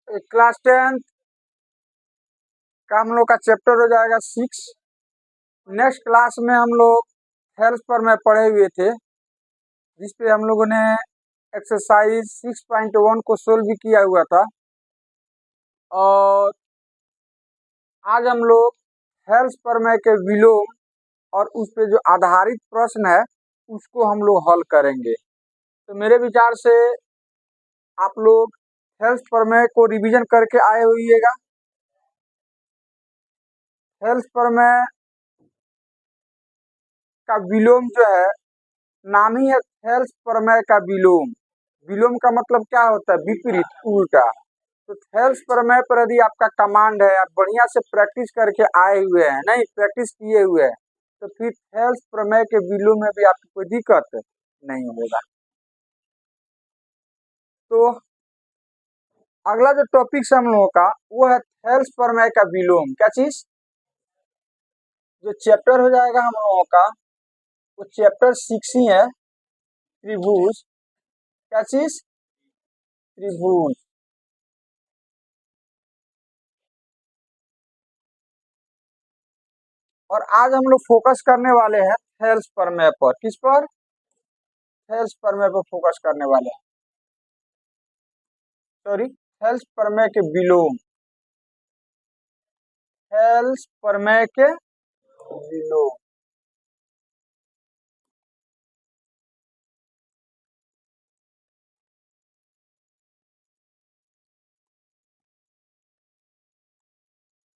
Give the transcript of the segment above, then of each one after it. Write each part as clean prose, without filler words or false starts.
Class 10 का हम लोग का चैप्टर हो जाएगा 6। नेक्स्ट क्लास में हम लोग हेल्थ पर में पढ़े हुए थे, जिस पे हम लोगों ने एक्सरसाइज 6.1 को सोल्व भी किया हुआ था। और आज हम लोग हेल्थ पर में के विलोम और उस पे जो आधारित प्रश्न है उसको हम लोग हल करेंगे। तो मेरे विचार से आप लोग हेल्थ पर में को रिवीजन करके आए होइएगा। हेल्थ पर में का विलोम जो है, नाम ही है हेल्थ प्रमेय का विलोम। विलोम का मतलब क्या होता है? विपरीत, उल्टा। तो हेल्थ प्रमेय पर यदि आपका कमांड है, आप बढ़िया से प्रैक्टिस करके आए हुए हैं, नहीं प्रैक्टिस किए हुए हैं, तो फिर हेल्थ प्रमेय के विलोम में भी आपको कोई दिक्कत नहीं होगा। तो अगला जो टॉपिक है हम लोगों का वो है हेल्थ प्रमेय का विलोम। क्या चीज? जो चैप्टर हो जाएगा हम लोगों का वो चैप्टर 6 ही है, त्रिभुज। क्या चीज? त्रिभुज। और आज हम लोग फोकस करने वाले हैं हेल्थ प्रमेय पर। किस पर? हेल्थ प्रमेय पर फोकस करने वाले हैं। सॉरी, हेल्थ प्रमेय के विलोम। हेल्थ प्रमेय के विलोम।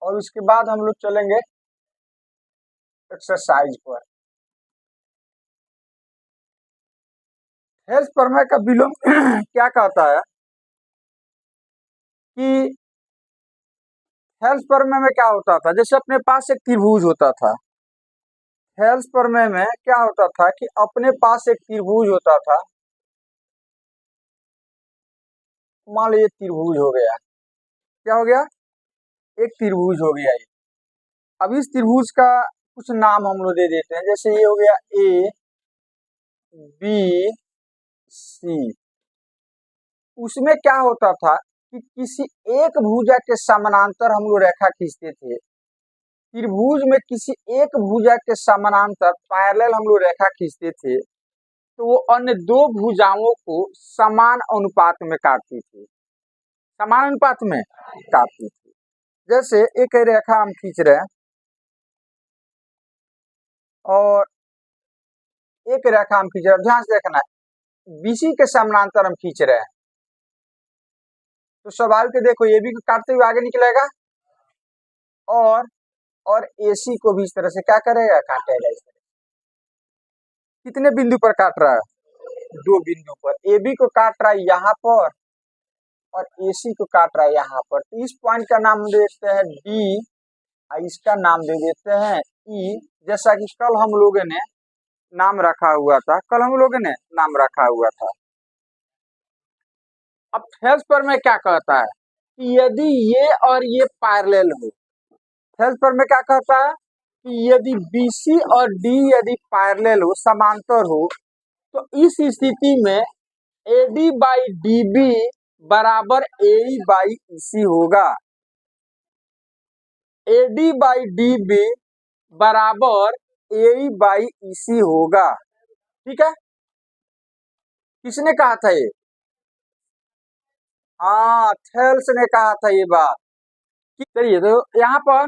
और उसके बाद हम लोग चलेंगे एक्सरसाइज पर। हेल्थ प्रमेय का विलोम क्या कहता है कि हेल्थ प्रमेय में क्या होता था? जैसे अपने पास एक त्रिभुज होता था। हेल्थ प्रमेय में क्या होता था कि अपने पास एक त्रिभुज होता था। मान लीजिए त्रिभुज हो गया। क्या हो गया? एक त्रिभुज हो गया ये। अब इस त्रिभुज का कुछ नाम हम लोग दे देते हैं। जैसे ये हो गया ए बी सी। उसमें क्या होता था कि किसी एक भुजा के समानांतर हम लोग रेखा खींचते थे। त्रिभुज में किसी एक भुजा के समानांतर पैरेलल हम लोग रेखा खींचते थे, तो वो अन्य दो भुजाओं को समान अनुपात में काटती थी। समान अनुपात में काटती थी। जैसे एक रेखा हम खींच रहे हैं और एक रेखा हम खींच रहे हैं, ध्यान से देखना है, बीसी के समानांतर हम खींच रहे हैं, तो स्वाभाविक देखो ये भी काटते हुए आगे निकलेगा और एसी को भी इस तरह से क्या करेगा? काटेगा। इस तरह कितने बिंदु पर काट रहा है? दो बिंदु पर। ए बी को काट रहा है यहाँ पर और एसी को काट रहा है यहाँ पर। तो इस पॉइंट का नाम दे देते हैं डी और इसका नाम दे देते हैं ई। जैसा कि कल हम लोगों ने नाम रखा हुआ था, अब हेल्थ पर में क्या कहता है कि यदि ये और ये पैरेलल हो। हेल्थ पर में क्या कहता है कि यदि बीसी और डी यदि पैरेलल हो, समांतर हो, तो इस स्थिति में एडी बाई डीबी बराबर ए बाई ईसी होगा। एडी बाई डीबी बराबर ए बाई ईसी होगा। ठीक है? किसने कहा था ये? हाँ, थेल्स ने कहा था ये बात। चलिए, तो यहाँ पर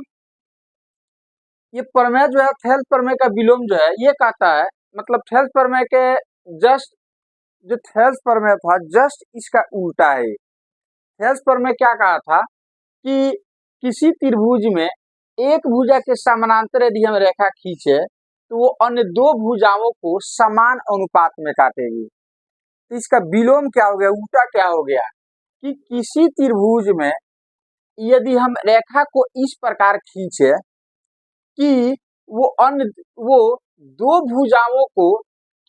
ये प्रमेय जो है, थेल्स प्रमेय का विलोम जो है, ये कहता है, मतलब थेल्स प्रमेय के जस्ट जो थेल्स प्रमेय था जस्ट इसका उल्टा है। थेल्स प्रमेय क्या कहा था कि किसी त्रिभुज में एक भुजा के समानांतर यदि हम रेखा खींचे तो वो अन्य दो भुजाओं को समान अनुपात में काटेगी। तो इसका विलोम क्या हो गया? उल्टा क्या हो गया कि किसी त्रिभुज में यदि हम रेखा को इस प्रकार खींचे कि वो दो भुजाओं को,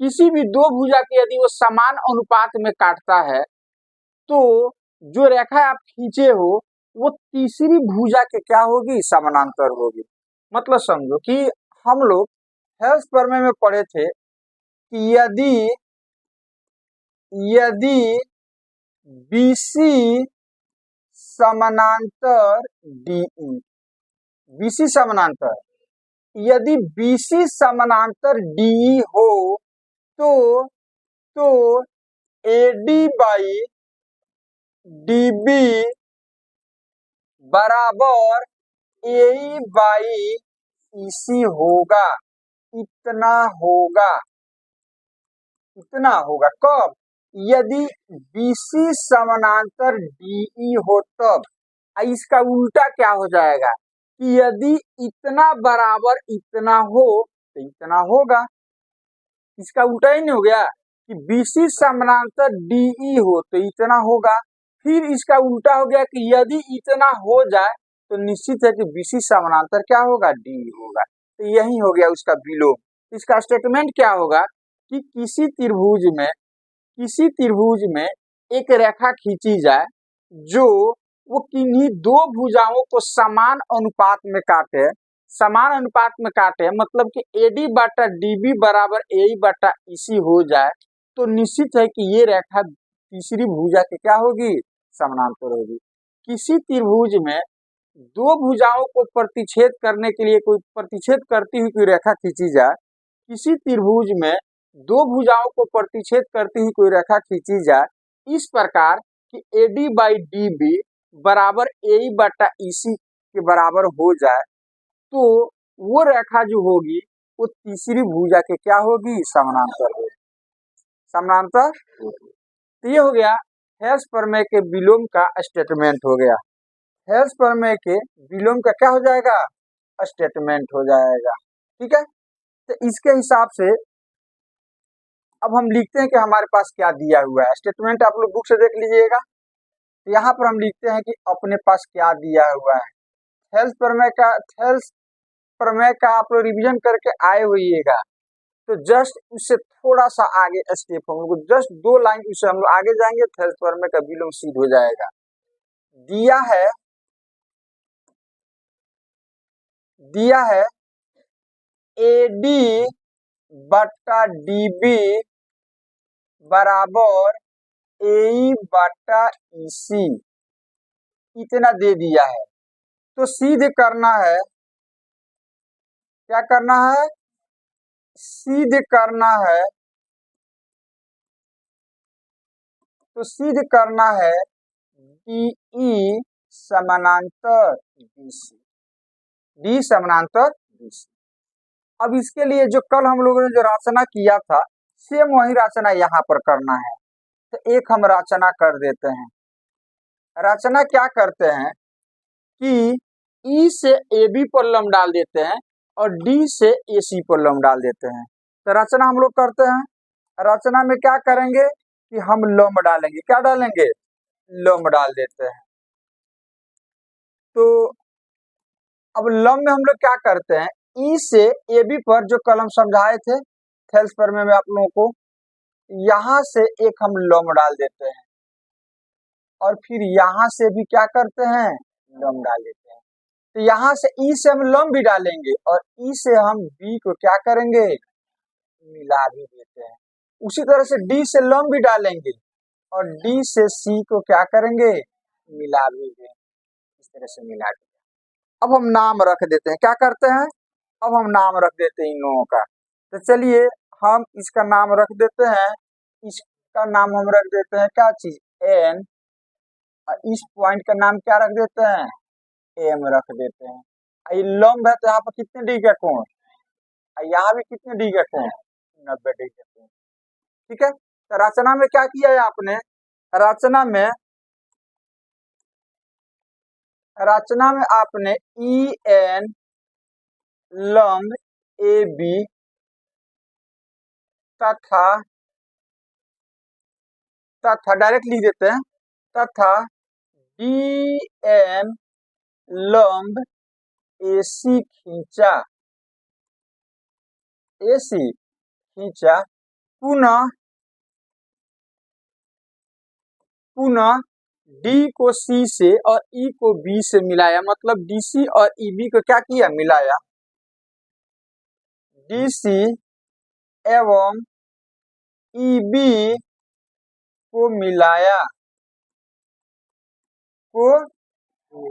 किसी भी दो भुजा के यदि वो समान अनुपात में काटता है, तो जो रेखा आप खींचे हो वो तीसरी भुजा के क्या होगी? समानांतर होगी। मतलब समझो कि हम लोग हेल्थ प्रमेय में पढ़े थे कि यदि BC समानांतर DE, BC समानांतर, यदि BC समानांतर DE हो तो AD बाई DB बराबर AE बाई EC होगा। इतना होगा, इतना होगा कब? यदि BC समानांतर DE हो तब। इसका उल्टा क्या हो जाएगा कि यदि इतना बराबर इतना हो तो इतना होगा। इसका उल्टा ही नहीं हो गया कि BC समानांतर DE हो तो इतना होगा। फिर इसका उल्टा हो गया कि यदि इतना हो जाए तो निश्चित है कि BC समानांतर क्या होगा? DE होगा। तो यही हो गया उसका विलोम। इसका स्टेटमेंट क्या होगा कि किसी त्रिभुज में एक रेखा खींची जाए जो वो किन्हीं दो भुजाओं को समान अनुपात में काटे। समान अनुपात में काटे मतलब कि AD बटा DB बराबर AE बटा EC हो जाए तो निश्चित है कि ये रेखा तीसरी भुजा की क्या होगी? समानांतर होगी। किसी त्रिभुज में दो भुजाओं को प्रतिच्छेद करने के लिए कोई प्रतिच्छेद करती हुई कोई रेखा खींची जाए, किसी त्रिभुज में दो भुजाओं को प्रतिच्छेद करती हुई कोई रेखा खींची जाए इस प्रकार कि AD बाई DB बराबर AE बटा EC के बराबर हो जाए तो वो रेखा जो होगी वो तीसरी भुजा के क्या होगी? समानांतर होगी। समानांतर। तो ये हो गया हेल्स प्रमेय के विलोम का स्टेटमेंट हो गया। हेल्स प्रमेय के विलोम का क्या हो जाएगा? स्टेटमेंट हो जाएगा। ठीक है, तो इसके हिसाब से अब हम लिखते हैं कि हमारे पास क्या दिया हुआ है। स्टेटमेंट आप लोग बुक से देख लीजिएगा। यहाँ पर हम लिखते हैं कि अपने पास क्या दिया हुआ है। हेल्स प्रमेय का आप लोग रिवीजन करके आए होइएगा तो जस्ट उससे थोड़ा सा आगे स्टेप हम लोग जस्ट 2 लाइन उससे हम लोग आगे जाएंगे तो हेल्स प्रमेय का विलोम सिद्ध हो जाएगा। दिया है AD बटा DB बराबर AE बटा EC, इतना दे दिया है तो सिद्ध करना है। क्या करना है? सिद्ध करना है। तो सिद्ध करना है DE समानांतर BC, D समानांतर BC। अब इसके लिए जो कल हम लोगों ने जो रचना किया था सेम वही रचना यहाँ पर करना है। तो एक हम रचना कर देते हैं। रचना क्या करते हैं कि E से AB पर लंब डाल देते हैं और D से AC पर लंब डाल देते हैं। तो रचना हम लोग करते हैं। रचना में क्या करेंगे कि हम लंब डालेंगे। क्या डालेंगे? लंब डाल देते हैं। तो अब लंब में हम लोग क्या करते हैं? E से AB पर जो कल हम समझाए थे हेल्स प्रमेय में आप लोगों को, यहाँ से एक हम लंब डाल देते हैं और फिर यहाँ से भी क्या करते हैं? लंब डाल देते हैं। तो यहाँ से E से हम लंब भी डालेंगे और E से हम B को क्या करेंगे? मिला भी देते हैं। उसी तरह से D से लंब भी डालेंगे और D से C को क्या करेंगे? मिला भी देंगे। इस तरह से मिला दिया। अब हम नाम रख देते हैं। क्या करते हैं? अब हम नाम रख देते हैं इन लोगों का। तो चलिए हम इसका नाम रख देते हैं। इसका नाम हम रख देते हैं क्या चीज? N। और इस पॉइंट का नाम क्या रख देते हैं? M रख देते हैं। ये लंब है तो यहाँ पर कितने डिग्री का कोण? यहाँ भी कितने डिग्री का कोण? 90 डिग्री का कोण। ठीक है, तो रचना में क्या किया है आपने? रचना में आपने EN लंब AB तथा डायरेक्ट लिख देते हैं तथा DN लंब AC खींचा पुनः D को C से और E को B से मिलाया। मतलब DC और EB को क्या किया? मिलाया। DC एवं EB को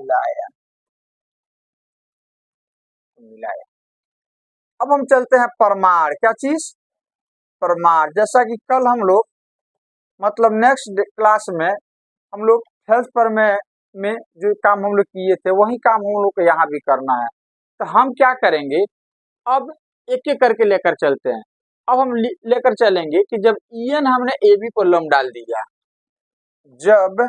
मिलाया, मिलाया। अब हम चलते हैं परमाण, क्या चीज, परमाण। जैसा कि कल हम लोग मतलब नेक्स्ट क्लास में हम लोग हेल्थ प्रमेय में जो काम हम लोग किए थे वही काम हम लोग को यहाँ भी करना है। तो हम क्या करेंगे, अब एक एक करके लेकर चलते हैं। अब हम लेकर चलेंगे कि जब ईएन हमने ए बी पर लंब डाल दिया, जब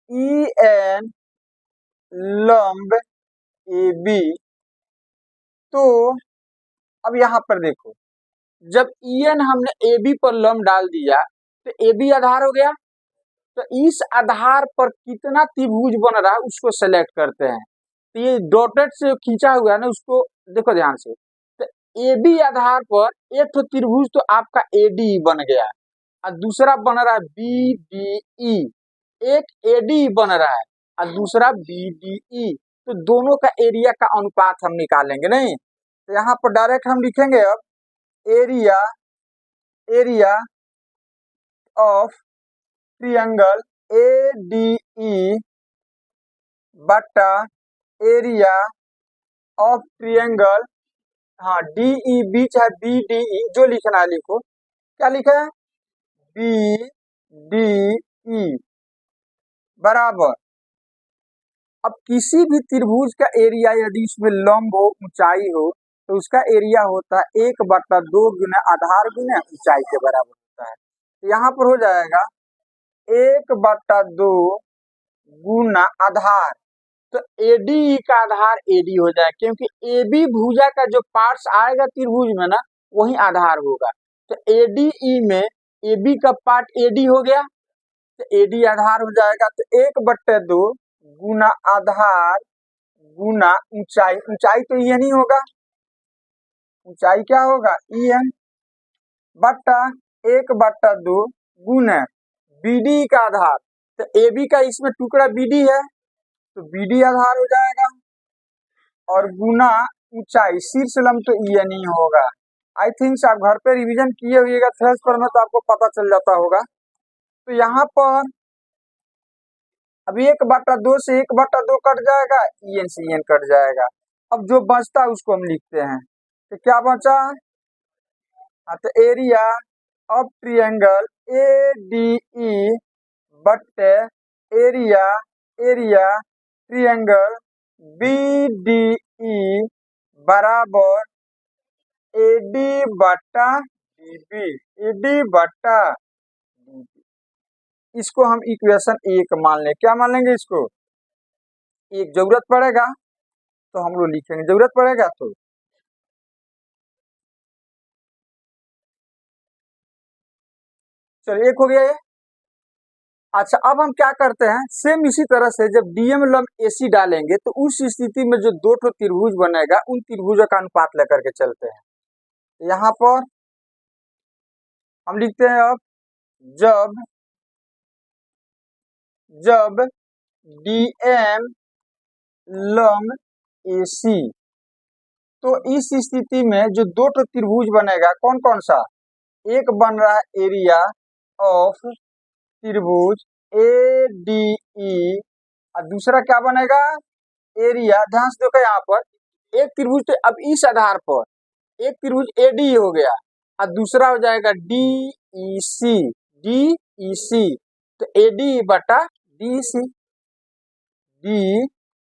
ई एन लंब ए बी, तो अब यहाँ पर देखो, जब ईएन हमने ए बी पर लंब डाल दिया तो ए बी आधार हो गया। तो इस आधार पर कितना त्रिभुज बन रहा है उसको सेलेक्ट करते हैं। तो ये डॉटेड से खींचा हुआ है ना, उसको देखो ध्यान से। तो ए बी आधार पर एक तो त्रिभुज तो आपका ए डी बन गया और दूसरा बन रहा है बी डी ई, एक ए डी बन रहा है और दूसरा बी डी ई। तो दोनों का एरिया का अनुपात हम निकालेंगे नहीं। तो यहाँ पर डायरेक्ट हम लिखेंगे अब area, area of triangle A D ई बटा एरिया ऑफ ट्रिएंगल, हाँ डी ई बीच है, बी डी ई जो लिखना है लिखो। क्या लिखा है, बी डी ई बराबर। अब किसी भी त्रिभुज का एरिया यदि उसमें लंब हो, ऊंचाई हो, तो उसका एरिया होता है 1/2 गुना आधार गुना ऊंचाई के बराबर होता है। तो यहाँ पर हो जाएगा 1/2 गुना आधार। तो एडी का आधार एडी हो जाए, क्योंकि ए बी भुजा का जो पार्ट्स आएगा त्रिभुज में ना वही आधार होगा। तो एडीई में ए बी का पार्ट एडी हो गया, तो एडी आधार हो जाएगा। तो 1/2 गुना आधार गुना ऊंचाई, ऊंचाई तो ये नहीं होगा, ऊंचाई क्या होगा ई एन बटा 1/2 गुना बीडी का आधार। तो ए बी का इसमें टुकड़ा बीडी है तो बीडी आधार हो जाएगा और गुना ऊंचाई, शीर्ष लंब तो ई एन ही होगा। आई थिंक आप घर पे रिवीजन किए हुएगा थ्रेस पर में, तो आपको पता चल जाता होगा। तो यहाँ पर अब 1/2 से 1/2 कट जाएगा, E N C N cut जाएगा। अब जो बचता है उसको हम लिखते हैं। तो क्या बचा, तो area of triangle A D E बटे area, area triangle B D E बराबर एडी बटा डीबी, एडी बटा डीबी। इसको हम इक्वेशन 1 मान लें। क्या मान लेंगे इसको, एक जरूरत पड़ेगा तो हम लोग लिखेंगे, जरूरत पड़ेगा तो चलिए एक हो गया ये। अच्छा अब हम क्या करते हैं, सेम इसी तरह से जब डीएम लंब एसी डालेंगे तो उस स्थिति में जो दो ठो त्रिभुज बनेगा उन त्रिभुजों का अनुपात लेकर के चलते हैं। यहाँ पर हम लिखते हैं अब जब जब डीएम लंब एसी, तो इस स्थिति में जो दो ठो त्रिभुज बनेगा कौन कौन सा, एक बन रहा है एरिया ऑफ त्रिभुज ए डी ई और दूसरा क्या बनेगा एरिया, ध्यान से देखो यहाँ पर एक त्रिभुज, तो अब इस आधार पर एक त्रिभुज ए डी हो गया और दूसरा हो जाएगा डी ई सी, डी ई सी। तो ए डी बटा डी सी, डी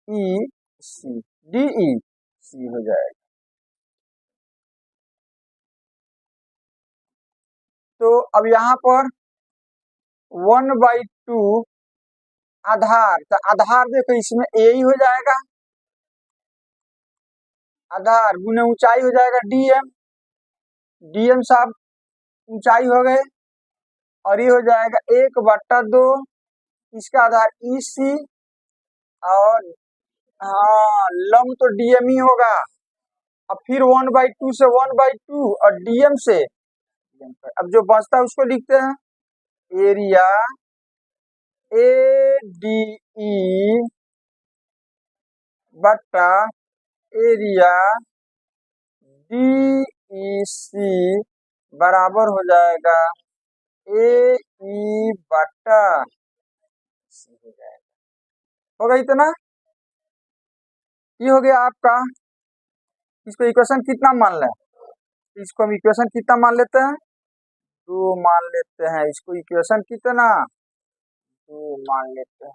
ई सी, डी ई सी हो जाएगा। तो अब यहाँ पर 1/2 आधार, तो आधार देखो इसमें ए ही हो जाएगा, आधार गुने ऊंचाई हो जाएगा डीएम, डीएम साहब ऊंचाई हो गए और ये हो जाएगा 1/2 इसका आधार ई सी और हाँ लंब तो डीएम ही होगा। अब फिर 1/2 से 1/2 और डीएम से, अब जो बचता है उसको लिखते हैं एरिया ए डी ई बटा एरिया डी ई सी बराबर हो जाएगा ए ई बटा सी हो जाएगा। होगा इतना। ये हो गया आपका, इसको इक्वेशन कितना मान लें, इसको हम इक्वेशन कितना मान लेते हैं, 2 मान लेते हैं। इसको इक्वेशन कितना, 2 मान लेते हैं,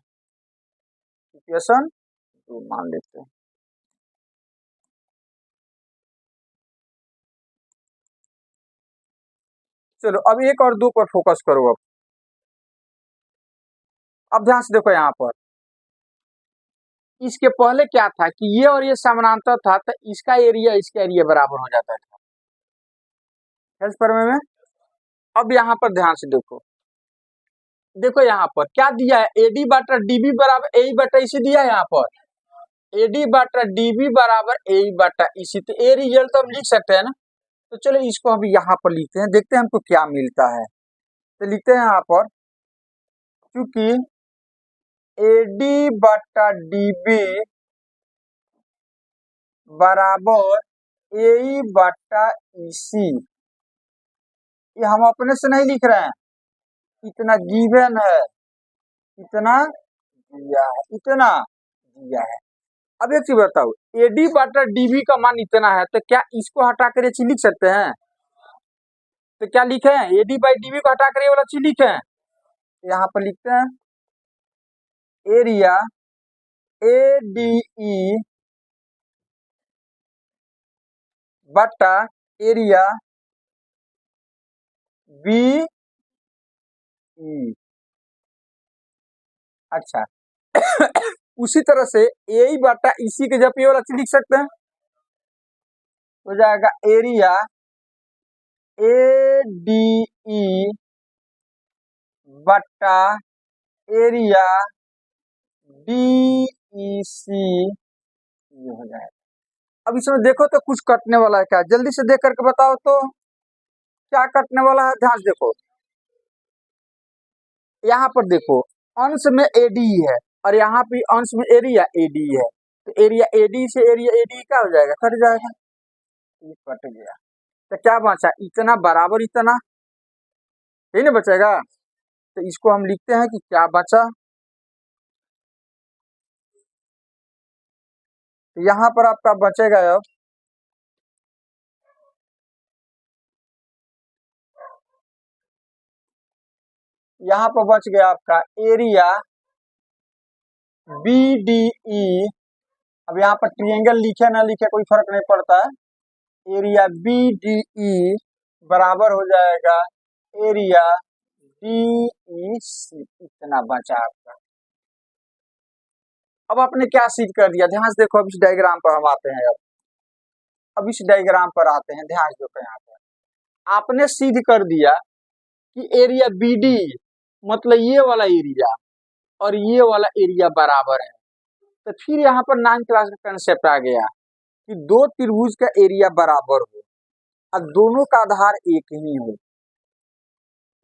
इक्वेशन 2 मान लेते हैं। चलो अब 1 और 2 पर फोकस करो। अब ध्यान से देखो यहाँ पर, इसके पहले क्या था कि ये और ये समानांतर था, तो इसका एरिया बराबर हो जाता था हेल्थ प्रमेय में। अब यहाँ पर ध्यान से देखो, देखो यहाँ पर क्या दिया है, एडी बटा डीबी बराबर ए बटा इसी दिया है। यहाँ पर एडी बटा डीबी बराबर ए बटा इसी, तो ए रिजल्ट तो हम लिख सकते हैं ना। तो चलो इसको हम यहाँ पर लिखते हैं, देखते हैं हमको क्या मिलता है। तो लिखते हैं यहाँ पर, क्योंकि एडी बटा डीबी बराबर ए बटा इसी, ये हम अपने से नहीं लिख रहे हैं, इतना गिवन है, इतना दिया है, इतना दिया है। अब एक चीज बताओ, एडी बटा डीबी का मान इतना है, तो क्या इसको हटा कर ये चीज लिख सकते हैं। तो क्या लिखे हैं, एडी बाई डीबी को हटा कर ये वाला चीज लिखे हैं। यहाँ पर लिखते हैं एरिया ए डी ई बटा एरिया बी ई। अच्छा उसी तरह से ए बटा इसी के जब ये वाला चीज लिख सकते हैं, हो जाएगा एरिया ए डी ई बटा एरिया डी ई सी, ये हो जाएगा। अब इसमें देखो तो कुछ कटने वाला है क्या, जल्दी से देख करके बताओ तो क्या कटने वाला है। ध्यान से देखो, यहाँ पर देखो अंश में एडी है और यहाँ पे अंश में एरिया एडी है, तो एरिया एडी से एरिया एडी क्या हो जाएगा, कट जाएगा, ये कट गया। तो क्या बचा, इतना बराबर इतना, यही ना बचेगा। तो इसको हम लिखते हैं कि क्या बचा, तो यहाँ पर आपका बचेगा अब, यहाँ पर बच गया आपका एरिया बी डी ई। अब यहाँ पर ट्रायंगल लिखे ना लिखे कोई फर्क नहीं पड़ता है, एरिया बी डी ई बराबर हो जाएगा एरिया डी ई सी, इतना बचा आपका। अब आपने क्या सिद्ध कर दिया, ध्यान से देखो, अब इस डायग्राम पर हम आते हैं। अब इस डायग्राम पर आते हैं, ध्यान से देखो, यहाँ पर आपने सिद्ध कर दिया कि एरिया बी डी मतलब ये वाला एरिया और ये वाला एरिया बराबर है। तो फिर यहाँ पर 9th क्लास का कंसेप्ट आ गया कि दो त्रिभुज का एरिया बराबर हो और दोनों का आधार एक ही हो,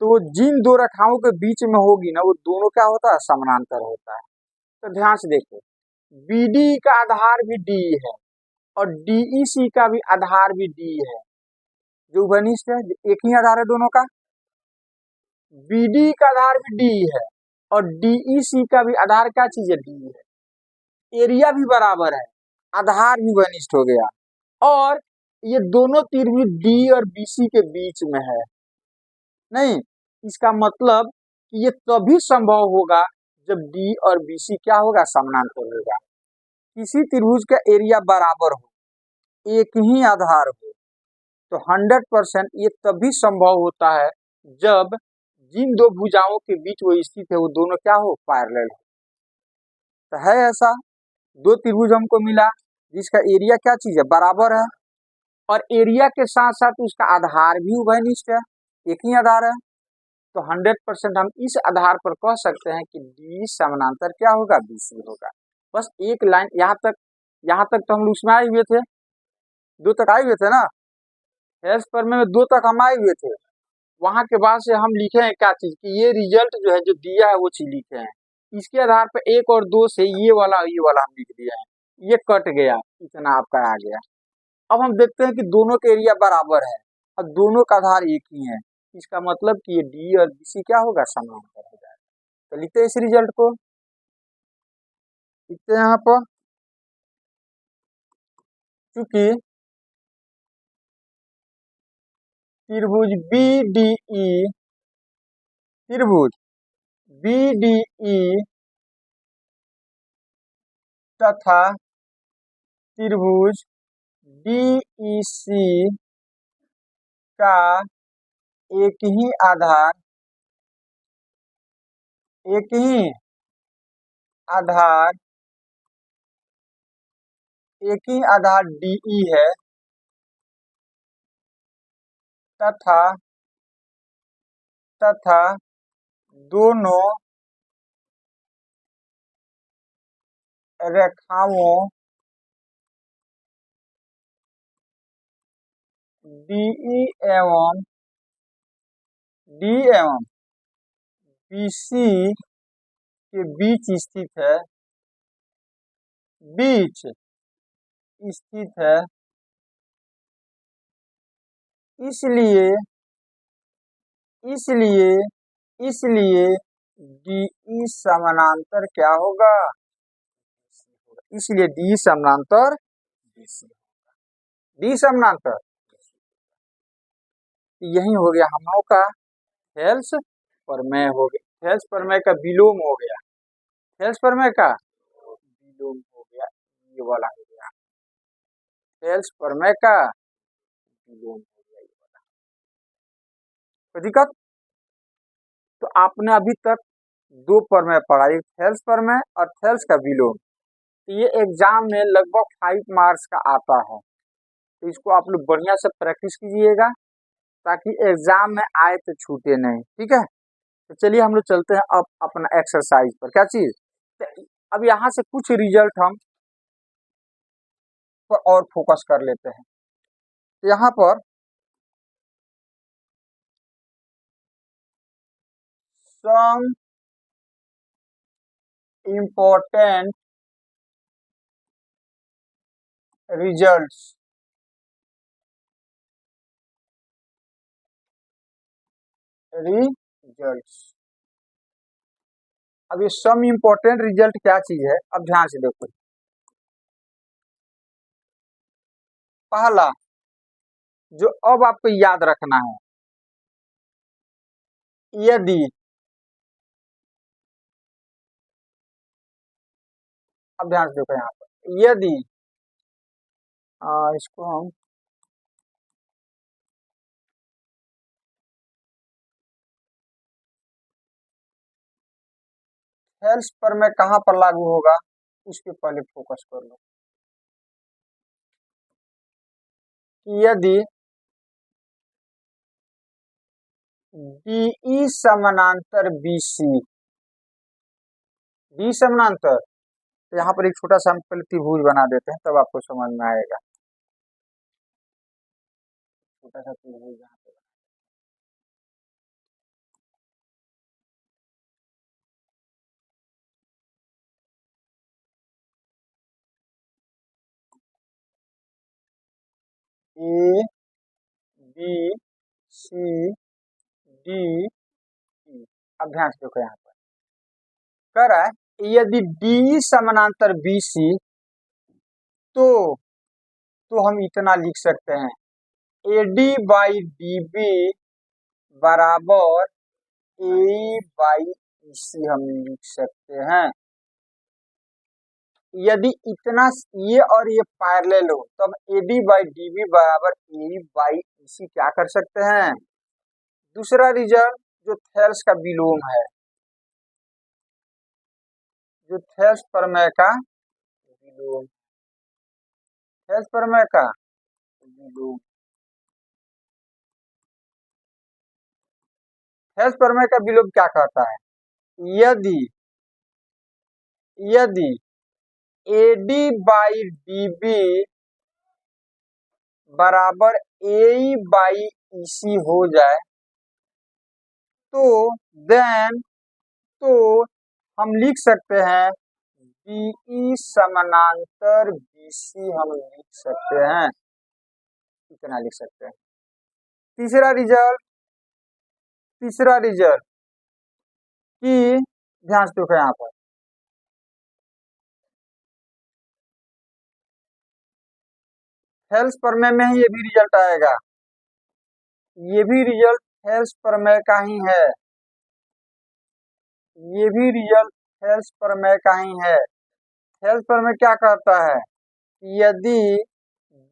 तो जिन दो रेखाओं के बीच में होगी ना, वो दोनों क्या होता है, समानांतर होता है। तो ध्यान से देखो, BD का आधार भी D है और DEC का भी आधार भी D है, जो घनिष्ठ है, एक ही आधार है दोनों का। BD का आधार भी D है और DEC का भी आधार क्या चीज है, D है। एरिया भी बराबर है, आधार भी घनिष्ठ हो गया, और ये दोनों त्रिभुज D और BC के बीच में है। नहीं, इसका मतलब कि ये तभी संभव होगा जब D और BC क्या होगा, समानांतर होगा। किसी त्रिभुज का एरिया बराबर हो, एक ही आधार हो, तो 100% ये तभी संभव होता है जब जिन दो भुजाओं के बीच वो स्थित है वो दोनों क्या हो, पैरेलल हो। तो है ऐसा, दो त्रिभुज हमको मिला जिसका एरिया क्या चीज है, बराबर है, और एरिया के साथ साथ उसका आधार भी उभयनिष्ठ है, एक ही आधार है। तो 100% हम इस आधार पर कह सकते हैं कि D समानांतर क्या होगा, BC होगा। बस एक लाइन यहाँ तक तो हम उसमें आए हुए थे, 2 तक आए हुए थे ना, हेल्थ प्रमेय में 2 तक हम आए हुए थे। वहां के बाद से हम लिखे हैं क्या चीज कि ये रिजल्ट जो है जो दिया है वो चीज लिखे हैं, इसके आधार पर 1 और 2 से ये वाला हम लिख दिया है, ये कट गया, इतना आपका आ गया। अब हम देखते हैं कि दोनों के एरिया बराबर है और दोनों का आधार एक ही है, इसका मतलब कि ये D और BC क्या होगा, समानांतर हो जाएगा। तो लिखते हैं इस रिजल्ट को, लिखते हैं यहाँ पर, चूंकि त्रिभुज बी डी ई, त्रिभुज बी डी ई तथा त्रिभुज डी ई सी का एक ही आधार, एक ही आधार, एक ही आधार डीई है तथा तथा दोनों रेखाओं डीई एवं डी एवं बीसी के बीच स्थित है, बीच स्थित है, इसलिए इसलिए इसलिए डीई समानांतर क्या होगा, इसलिए डी समानांतर डी समानांतर, यही हो गया हम लोग का थेल्स प्रमेय हो गया, थेल्स प्रमेय का विलोम हो गया, थेल्स प्रमेय का विलोम हो गया, ये वाला हो गया थेल्स प्रमेय का विलोम हो गया, ये वाला। कोई दिक्कत? तो आपने अभी तक दो प्रमेय पढ़ा, एक थेल्स प्रमेय और थेल्स का विलोम। ये एग्जाम में लगभग 5 मार्क्स का आता है, तो इसको आप लोग बढ़िया से प्रैक्टिस कीजिएगा ताकि एग्जाम में आए तो छूटे नहीं, ठीक है। तो चलिए हम लोग चलते हैं अब अपना एक्सरसाइज पर। क्या चीज, अब यहाँ से कुछ रिजल्ट हम पर और फोकस कर लेते हैं। तो यहाँ पर सम इम्पोर्टेंट रिजल्ट्स, अब ये सम इम्पोर्टेंट रिजल्ट क्या चीज है, अब ध्यान से देखो। पहला जो अब आपको याद रखना है, यदि अब ध्यान से देखो यहाँ पर, यदि इसको हम थेल्स प्रमेय कहाँ पर लागू होगा उस पर पहले फोकस कर लो। यदि डीई समानांतर बीसी, डी समानांतर, तो यहाँ पर एक छोटा सा हम पहले त्रिभुज बना देते हैं तब आपको समझ में आएगा। छोटा सा त्रिभुज यहाँ पे A B C D E. अब ध्यान से देखो यहाँ पर कह रहा है यदि डी समानांतर बीसी तो हम इतना लिख सकते हैं, एडी बाई डी बी बराबर ए बाई ईसी हम लिख सकते हैं। यदि इतना ये और ये पैरेलल हो तब एडी बाई डी बी बराबर ए बाई ईसी क्या कर सकते हैं। दूसरा रिजल्ट जो थेल्स का विलोम है, जो थेल्स प्रमेय का विलोम, थेल्स प्रमेय का विलोम, थेल्स प्रमेय का विलोम क्या कहता है, यदि यदि एडी बाई डी बी बराबर ए बाई ईसी हो जाए तो देन तो हम लिख सकते हैं बीई समानांतर बीसी हम लिख सकते हैं, इतना लिख सकते हैं। तीसरा रिजल्ट कि ध्यान से देखो यहाँ पर थेल्स प्रमेय में ही ये भी रिजल्ट आएगा, ये भी रिजल्ट थेल्स प्रमेय का ही है, ये भी रिजल्ट थेल्स प्रमेय का ही है। थेल्स प्रमेय क्या कहता है, यदि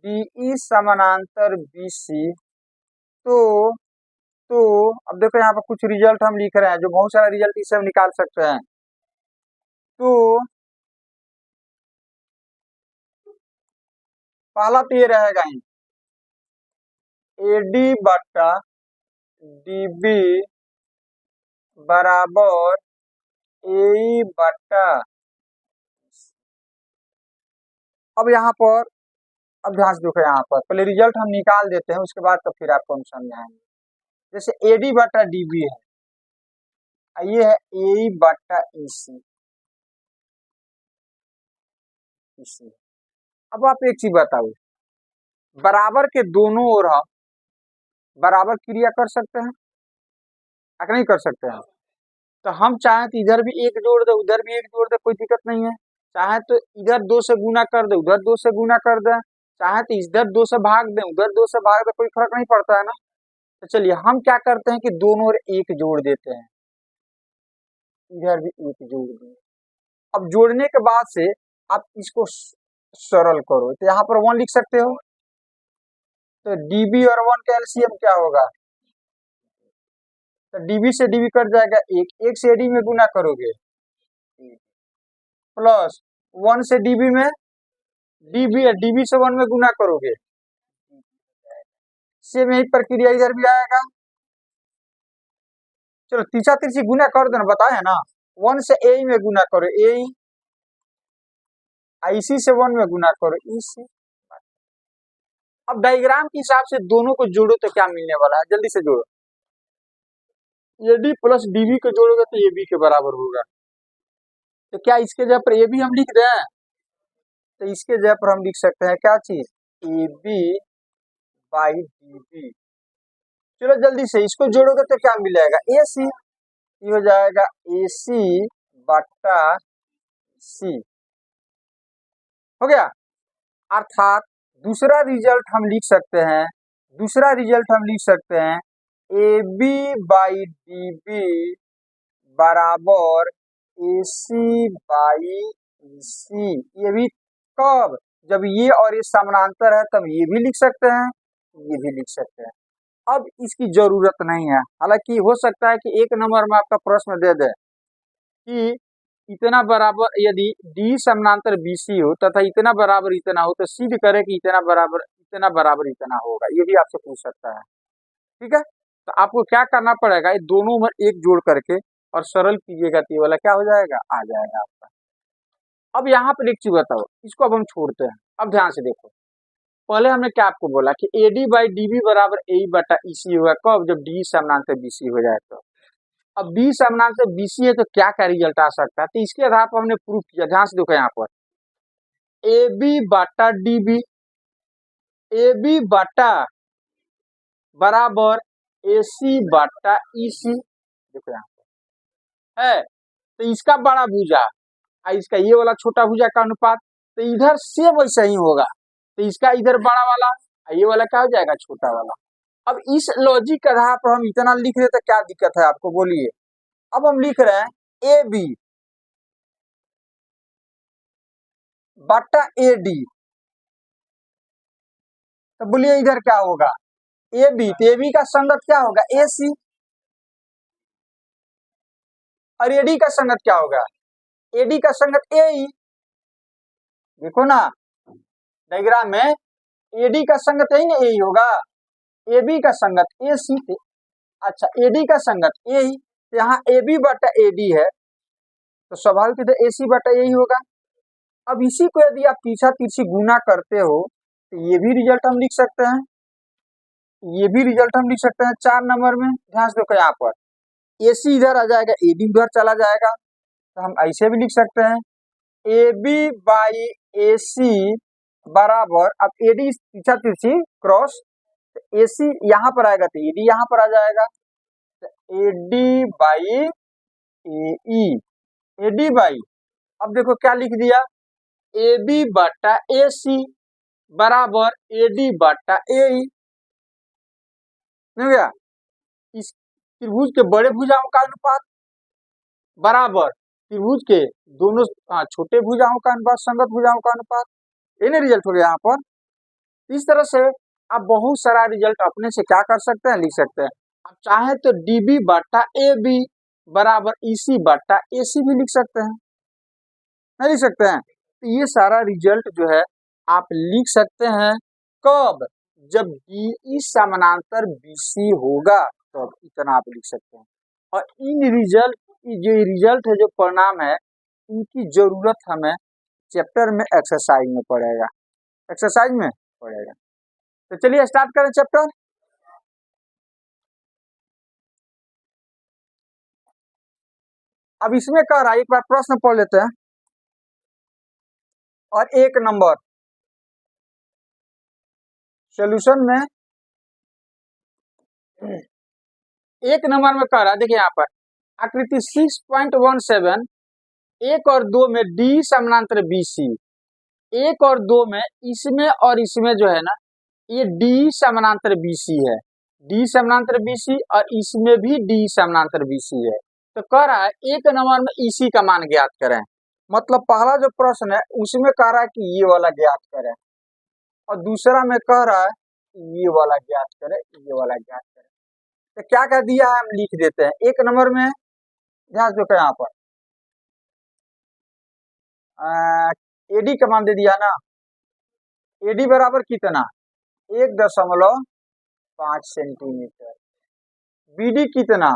DE समानांतर BC तो अब देखो यहाँ पर कुछ रिजल्ट हम लिख रहे हैं, जो बहुत सारा रिजल्ट इससे हम निकाल सकते हैं। तो पहला तो ये रहेगा ही AD बट्टा DB बराबर AE बट्टा। अब यहाँ पर अब ध्यान से देखो, यहाँ पर पहले रिजल्ट हम निकाल देते हैं, उसके बाद तो फिर आपको हम समझाएंगे। जैसे AD बट्टा DB है, ये है AE बट्टा EC। अब आप एक चीज बताओ, बराबर के दोनों ओर हम बराबर क्रिया कर सकते हैं या नहीं कर सकते हैं? तो हम चाहे तो इधर भी एक जोड़ दे, उधर भी एक जोड़ दे, कोई दिक्कत नहीं है। चाहे तो इधर 2 से गुना कर दे, उधर 2 से गुना कर दे, चाहे तो इधर 2 से भाग दे, उधर 2 से भाग दे, कोई फर्क नहीं पड़ता है ना। तो चलिए हम क्या करते हैं कि दोनों ओर एक जोड़ देते हैं, इधर भी एक जोड़ दें। अब जोड़ने के बाद से आप इसको सरल करो, तो यहाँ पर 1 लिख सकते हो। तो DB और 1 का एलसीएम क्या होगा, तो DB से DB कट जाएगा, एक से AD में गुना करोगे, प्लस 1 से DB में DB है, DB से 1 में गुना करोगे, सेम यही प्रक्रिया इधर भी आएगा। चलो तीसरा तीसरी गुना कर देना, बताए ना, 1 से AE में गुना करो AE, IC से 1 में गुना करो EC। अब डायग्राम के हिसाब से दोनों को जोड़ो तो क्या मिलने वाला है, जल्दी से जोड़ो। AD प्लस DB को जोड़ोगे तो AB के बराबर होगा। तो क्या इसके जगह पर AB हम लिख दें, तो इसके जगह पर हम लिख सकते हैं क्या चीज, AB बाई DB। चलो जल्दी से इसको जोड़ोगे तो क्या मिलेगा, AC, ये हो जाएगा AC बट्टा C, हो गया। अर्थात दूसरा रिजल्ट हम लिख सकते हैं, दूसरा रिजल्ट हम लिख सकते हैं AB बाई DB बराबर AC बाई EC। ये भी कब, जब ये और ये समानांतर है तब ये भी लिख सकते हैं, ये भी लिख सकते हैं। अब इसकी जरूरत नहीं है, हालांकि हो सकता है कि 1 नंबर में आपका प्रश्न दे दे कि इतना बराबर, यदि D समानांतर BC हो तथा इतना बराबर इतना हो तो सिद्ध करे कि इतना बराबर इतना होगा, ये भी आपसे पूछ सकता है। ठीक है, तो आपको क्या करना पड़ेगा, ये दोनों में एक जोड़ करके और सरल कीजिएगा तो ये वाला क्या हो जाएगा, आ जाएगा आपका। अब यहाँ पर एक चीज बताओ, इसको अब हम छोड़ते हैं। अब ध्यान से देखो, पहले हमने क्या आपको बोला कि AD बाई DB बराबर AE बटा EC होगा, कब, जब D समानांतर BC हो जाए तो। अब B समानांतर BC है तो क्या क्या रिजल्ट आ सकता है, तो इसके आधार पर हमने प्रूफ किया। ध्यान से देखो, यहाँ पर AB बटा DB, AB बटा बराबर AC बटा EC, देखो यहाँ पर है। तो इसका बड़ा भुजा और इसका ये वाला छोटा भुजा का अनुपात, तो इधर से वैसा ही होगा, तो इसका इधर बड़ा वाला, ये वाला क्या हो जाएगा, छोटा वाला। अब इस लॉजिक के आधार पर हम इतना लिख रहे तो क्या दिक्कत है आपको, बोलिए। अब हम लिख रहे हैं AB बटा AD, तो बोलिए इधर क्या होगा, AB, तो AB का संगत क्या होगा, AC, और AD का संगत क्या होगा, AD का संगत AE। देखो ना डायग्राम में, AD का संगत यही ना AE होगा, AB का संगत AC, अच्छा AD का संगत AE, यहाँ AB बटा AD है तो स्वाभाविक है AC बटा AE होगा। अब इसी को यदि आप पीछा पीछे गुना करते हो तो ये भी रिजल्ट हम लिख सकते हैं, ये भी रिजल्ट हम लिख सकते हैं 4 नंबर में। ध्यान से देखो, यहाँ पर AC इधर आ जाएगा, AD उधर चला जाएगा, तो हम ऐसे भी लिख सकते हैं AB बाई AC बराबर, अब AD पीछा पीछे क्रॉस, तो AC यहाँ पर आएगा तो AD यहाँ पर आ जाएगा, तो AD by AE, AD by, अब देखो क्या लिख दिया, AB बटा AC, बराबर AD बट्टा AE। हो गया। इस त्रिभुज के बड़े भुजाओं का अनुपात बराबर त्रिभुज के दोनों छोटे भुजाओं का अनुपात, संगत भुजाओं का अनुपात। ये रिजल्ट हो गया यहाँ पर। इस तरह से आप बहुत सारा रिजल्ट अपने से क्या कर सकते हैं, लिख सकते हैं। आप चाहे तो DB बट्टा AB बराबर EC बट्टा AC भी लिख सकते हैं, नहीं लिख सकते हैं। तो ये सारा रिजल्ट जो है आप लिख सकते हैं कब, जब DE समानांतर BC होगा तब इतना आप लिख सकते हैं। और इन रिजल्ट है, जो परिणाम है, इनकी जरूरत हमें चैप्टर में एक्सरसाइज में पड़ेगा, एक्सरसाइज में पड़ेगा। तो चलिए स्टार्ट करें चैप्टर। अब इसमें कह रहा है, एक बार प्रश्न पढ़ लेते हैं। और 1 नंबर सॉल्यूशन में 1 नंबर में कह रहा है, देखिए यहाँ पर आकृति 6.17 1 और 2 में D समानांतर BC, 1 और 2 में इसमें और इसमें जो है ना, ये D समानांतर BC है, D समानांतर BC, और इसमें भी D समानांतर BC है। तो कह रहा है 1 नंबर में EC का मान ज्ञात करें। मतलब पहला जो प्रश्न है उसमें कह रहा है कि ये वाला ज्ञात करें, और दूसरा में कह रहा है ये वाला ज्ञात करें, ये वाला ज्ञात करें। तो क्या क्या दिया है हम लिख देते हैं। 1 नंबर में ध्यान दो, यहाँ पर AD का मान दे दिया ना, AD बराबर कितना 1.5 सेंटीमीटर, BD कितना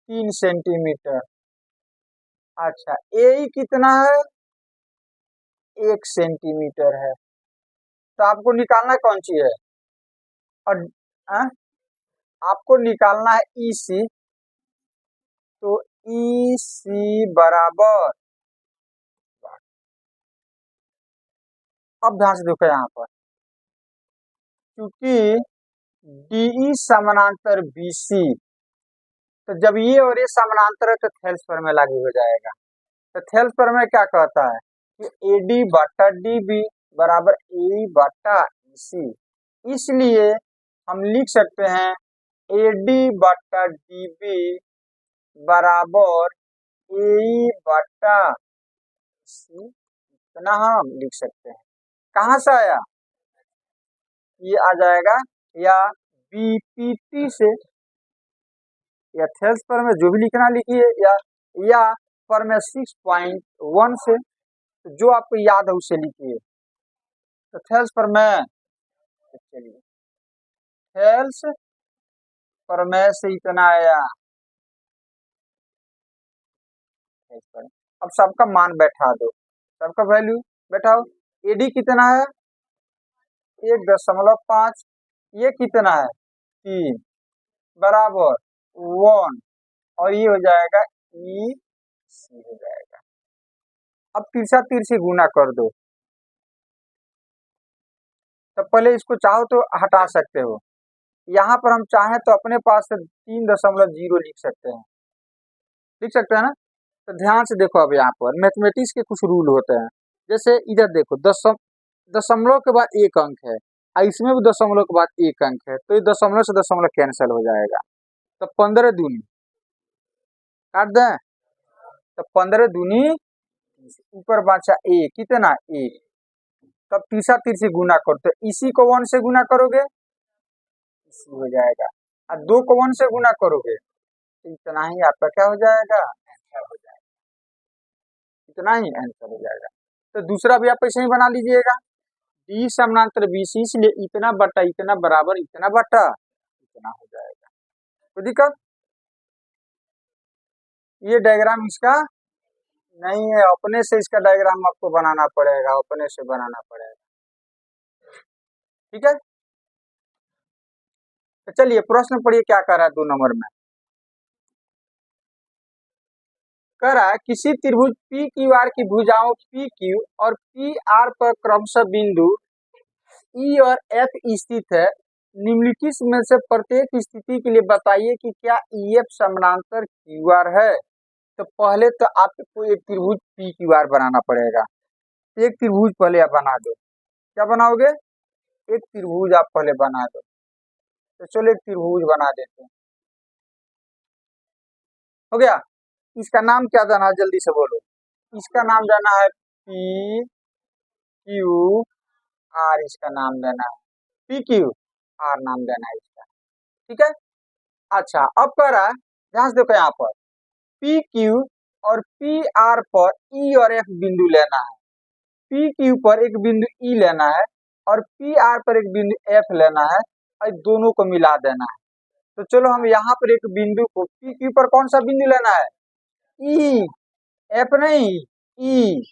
3 सेंटीमीटर, अच्छा AE कितना है 1 सेंटीमीटर है। तो आपको निकालना कौन सी है, और आपको निकालना है EC। तो EC बराबर, अब ध्यान से देखो यहाँ पर, क्योंकि DE समानांतर BC, तो जब ये और ये समानांतर है तो थेल्स प्रमेय लागू हो जाएगा। तो थेल्स प्रमेय क्या कहता है कि AD बट्टा DB बराबर AE बट्टा EC। इसलिए हम लिख सकते हैं AD बट्टा DB बराबर AE बट्टा EC, इतना हम लिख सकते हैं। कहाँ से आया, ये आ जाएगा या BPT से, या थेल्स प्रमेय जो भी लिखना लिखिए, या प्रमेय 6.1 से, तो जो आपको याद है उसे लिखिए। तो थेल्स प्रमेय, चलिए थेल्स प्रमेय से इतना आया। अब सबका मान बैठा दो, सबका वैल्यू बैठाओ। AD कितना है 1.5, ये कितना है 3 बराबर 1, और ये हो जाएगा EC हो जाएगा। अब तिरछा तिरछी गुना कर दो। तो पहले इसको चाहो तो हटा सकते हो, यहाँ पर हम चाहें तो अपने पास से 3.0 लिख सकते हैं, लिख सकते हैं ना। तो ध्यान से देखो, अब यहाँ पर मैथमेटिक्स के कुछ रूल होते हैं। जैसे इधर देखो, दशमलव के बाद 1 अंक है, और इसमें भी दशमलव के बाद 1 अंक है, तो ये दशमलव से दशमलव कैंसिल हो जाएगा। तो 15 दूनी काट दें, तो 15 दूनी ऊपर बचा 1, कितना 1। तब तीसरा तीर गुना करते, इसी को 1 से गुना करोगे इसी हो जाएगा, और 2 को 1 से गुना करोगे तो इतना ही आपका क्या हो जाएगा, आंसर हो जाएगा, इतना ही आंसर हो जाएगा। तो दूसरा भी आप ऐसे ही बना लीजिएगा, D समानांतर BC, इसलिए इतना बटा इतना बराबर इतना बटा इतना हो जाएगा। तो दिक्कत, ये डायग्राम इसका नहीं है, अपने से इसका डायग्राम आपको बनाना पड़ेगा, अपने से बनाना पड़ेगा, ठीक है। तो चलिए प्रश्न पढ़िए क्या कह रहा है 2 नंबर में। कह रहा है किसी त्रिभुज PQR की भुजाओं PQ और PR पर क्रमशः बिंदु E और F स्थित है। निम्नलिखित में से प्रत्येक स्थिति के लिए बताइए कि क्या EF समानांतर QR है। तो पहले तो आपको एक त्रिभुज PQR बनाना पड़ेगा, एक त्रिभुज पहले आप बना दो। क्या बनाओगे, एक त्रिभुज आप पहले बना दो। तो चलो एक त्रिभुज बना देते हैं, हो गया। इसका नाम क्या देना है जल्दी से बोलो। इसका नाम देना है पी क्यू आर, इसका नाम देना है पी क्यू आर, नाम देना है इसका, ठीक है। अच्छा अब कह रहा है, ध्यान से देखो यहाँ पर पी क्यू और पी आर पर ई और एफ बिंदु लेना है। पी क्यू पर एक बिंदु ई लेना है और पी आर पर एक बिंदु एफ लेना है और दोनों को मिला देना है। तो चलो हम यहाँ पर एक बिंदु को, पी क्यू पर कौन सा बिंदु लेना है, ई, एफ नहीं, ई,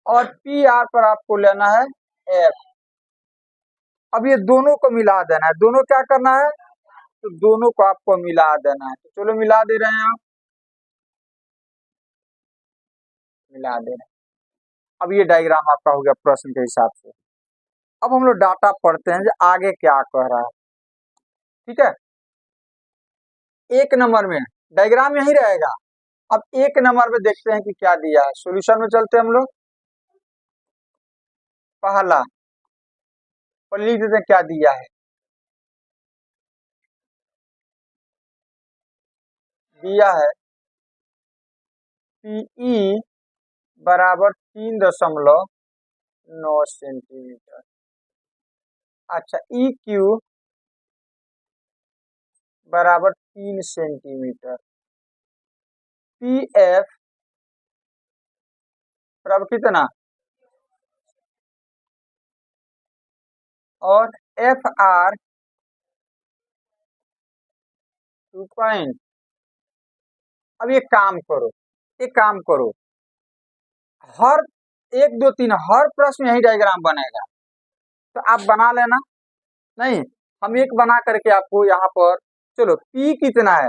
और पी आर पर आपको लेना है एफ। अब ये दोनों को मिला देना है, दोनों क्या करना है, तो दोनों को आपको मिला देना है। तो चलो मिला दे रहे हैं, आप मिला दे रहे हैं। अब ये डायग्राम आपका हो गया प्रश्न के हिसाब से। अब हम लोग डाटा पढ़ते हैं जो आगे क्या कह रहा है, ठीक है। एक नंबर में डायग्राम यही रहेगा। अब एक नंबर में देखते हैं कि क्या दिया है, सॉल्यूशन में चलते हैं हम लोग। पहला लिख देते हैं क्या दिया है, दिया है पीई बराबर 3.9 सेंटीमीटर। अच्छा ई क्यू बराबर 3 सेंटीमीटर। पी एफ बराबर कितना, और एफ आर 2 अब ये काम करो, एक काम करो, हर 1 2 3 हर प्रश्न यही डायग्राम बनेगा, तो आप बना लेना। नहीं, हम एक बना करके आपको यहाँ पर, चलो P कितना है,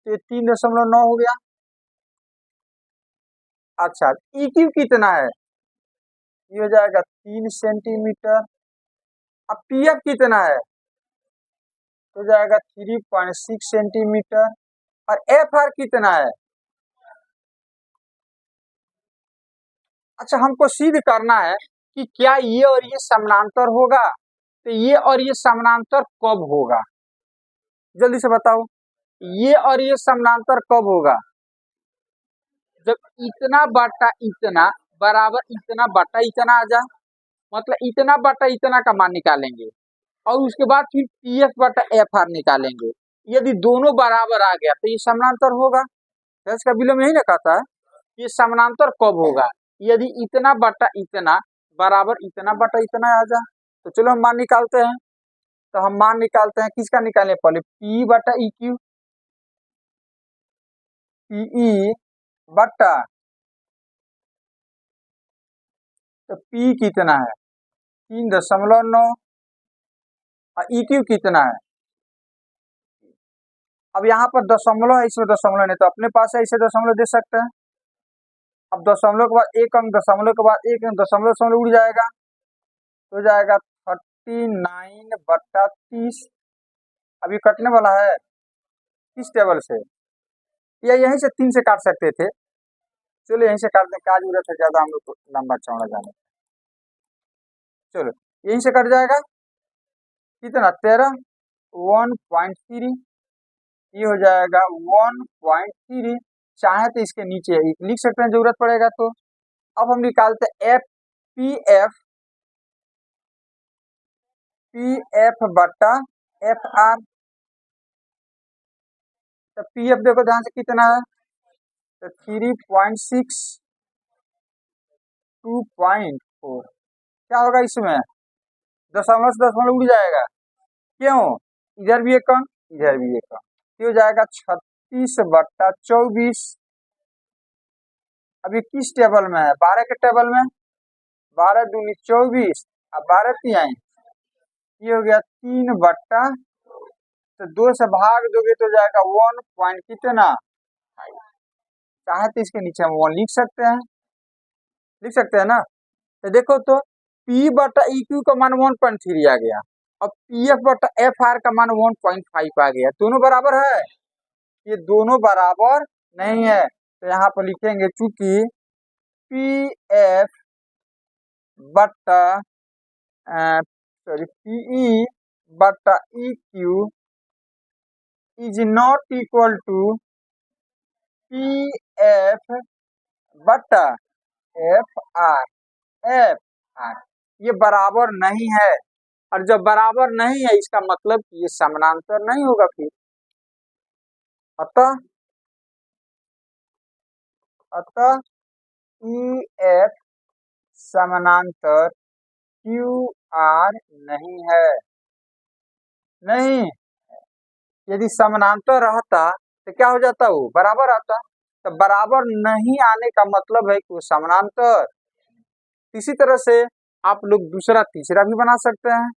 तो 3.9 हो गया। अच्छा EQ कितना है, ये हो जाएगा 3 सेंटीमीटर। अब PF कितना है, तो जाएगा 3.6 सेंटीमीटर। और FR कितना है, अच्छा हमको सिद्ध करना है कि क्या ये और ये समानांतर होगा, तो ये और ये समानांतर कब होगा, जल्दी से बताओ। ये और ये समानांतर कब होगा, जब इतना बटा इतना बराबर इतना बटा इतना आ जा, मतलब इतना बटा इतना का मान निकालेंगे और उसके बाद फिर पी एफ बटा एफ आर निकालेंगे। यदि दोनों बराबर आ गया तो ये समानांतर होगा। तो इसका विलोम यही ना कहता है, ये समानांतर कब होगा, यदि इतना बटा इतना बराबर इतना बटा इतना आ जा। तो चलो हम मान निकालते हैं। तो हम मान निकालते हैं, किसका निकालें पहले, पी बटा ई क्यू, पीई बटा, तो पी कितना है 3.9 और ई क्यू कितना है, अब यहाँ पर दशमलव है, इसमें दशमलव नहीं, तो अपने पास है इसे दशमलव दे सकते हैं। अब दशमलव के बाद एक अंक, दशमलव के बाद एक अंक, दशमलव दशमलव उड़ जाएगा, तो जाएगा 39/30। अभी कटने वाला है किस टेबल से, या यहीं से 3 से काट सकते थे, चलो यहीं से काटने का जरूरत है ज्यादा हम लोग को लंबा चौड़ा जाने, चलो यहीं से कट जाएगा। कितना 13, 1.3, ये हो जाएगा 1.3। चाहे तो इसके नीचे लिख सकते हैं जरूरत पड़ेगा तो। अब हम निकालते हैं एफ, पी एफ बटा एफ आर। तो पी एफ देखो ध्यान से कितना है, तो 3.6, 2.4। क्या होगा इसमें, दशमलव से दशमलव उड़ जाएगा, क्यों, इधर भी एक अंक इधर भी एक अंक, ये हो जाएगा 36/24। अभी किस टेबल में है, 12 के टेबल में, 12 दूनी 24 और 12 तिहाई, ये हो गया 3 तो 2 से भाग दोगे तो जाएगा 1 पॉइंट कितना, चाहे तो इसके नीचे हम 1 लिख सकते हैं, लिख सकते हैं ना। तो देखो तो P बटा ई क्यू का मान 1.3 आ गया, अब पी एफ बटा एफ आर का मान 1.5 आ गया, दोनों बराबर है, ये दोनों बराबर नहीं है। तो यहाँ पर लिखेंगे चूंकि पी एफ बट्टा PE बट्टा EQ is not equal to PF बट्टा FR। ये बराबर नहीं है, और जब बराबर नहीं है इसका मतलब ये समानांतर नहीं होगा फिर। अतः EF समानांतर QR नहीं है। नहीं, यदि समानांतर रहता तो क्या हो जाता, वो बराबर आता। तो बराबर नहीं आने का मतलब है कि वो समानांतर। इसी तरह से आप लोग दूसरा तीसरा भी बना सकते हैं।